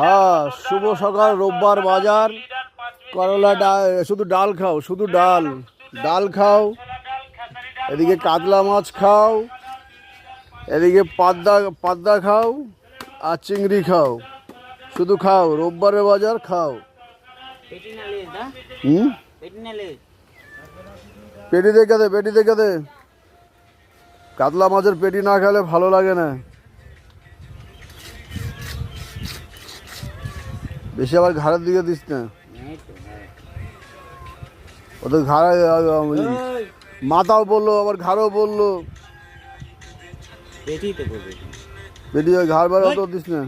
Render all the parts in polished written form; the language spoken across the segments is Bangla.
হ্যাঁ, শুভ সকাল, রোববার বাজার। করলা ডাল, শুধু ডাল খাও, শুধু ডাল ডাল খাও। এদিকে কাতলা মাছ খাও, এদিকে পাবদা খাও, আর চিংড়ি খাও। শুধু খাও, রোববারের বাজার খাও। পেটি দেখে দে, পেটি দেখে দে। কাতলা মাছের পেটি না খেলে ভালো লাগে না। বেশি আবার ঘাড়ের দিকে দিস না, ওদের ঘাড়ে মাথাও বললো, আবার ঘাড়ও বললো। পেটি ওই ঘাড় বার অত দিস না।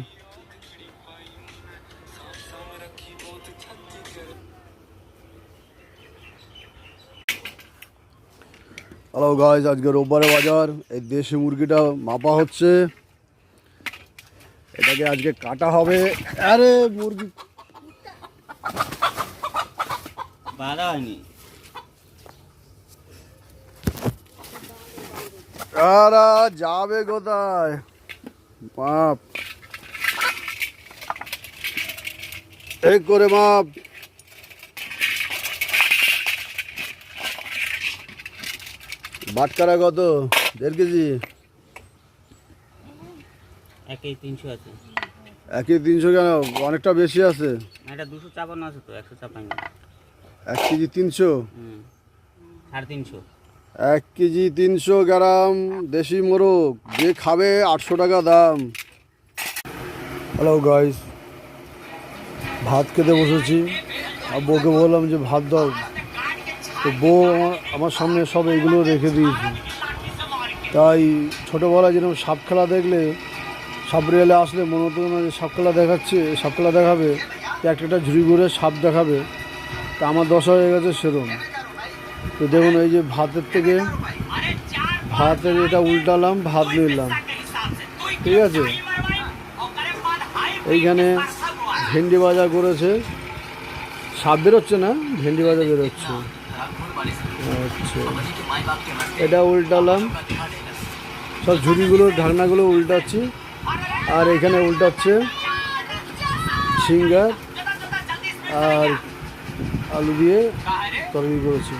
হ্যালো গাইস, আজকে রোববারে বাজার। এই দেশি মুরগিটা মাপা হচ্ছে, এটাকে আজকে কাটা হবে। আরে মুরগি বাঁধা হয়নি। আরে যাবে কোথায়? মাপ এক করে মাপ। বাটকারা কত? 1.5 কেজি। 1 কেজি 300 আছে। 1 কেজি 300 কেন? অনেকটা বেশি আছে। এটা 254 আছে তো, 154। 1 কেজি 300। 350। 1 কেজি 300 গ্রাম দেশি মোরগ, যে খাবে 800 টাকা দাম। হ্যালো গাইস, ভাত খেতে বসেছি। আর বউকে বললাম যে ভাত দাও, তো বউ আমার সামনে সব এগুলো রেখে দিয়েছি। তাই ছোটোবেলায় যেরকম সাপ খেলা দেখলে, সাপ রেলে আসলে মনে হতো না যে সাপ খেলা দেখাচ্ছে, সাপ খেলা দেখাবে, একটা ঝুড়ি ঘুরে সাপ দেখাবে। তা আমার দশা হয়ে গেছে সেরকম। তো দেখুন, এই যে ভাতের থেকে ভাতের এটা উল্টালাম, ভাত নিলাম, ঠিক আছে। এইখানে ভেন্ডি ভাজা করেছে, সাপ বেরোচ্ছে না, ভেন্ডি ভাজা বেরোচ্ছে। আচ্ছা, এটা উল্টালাম, সব ঝুড়িগুলোর ঢাকনাগুলো উল্টাচ্ছি। আর এখানে উল্টাচ্ছে ঝিঙ্গা আর আলু দিয়ে তরকারি করেছি।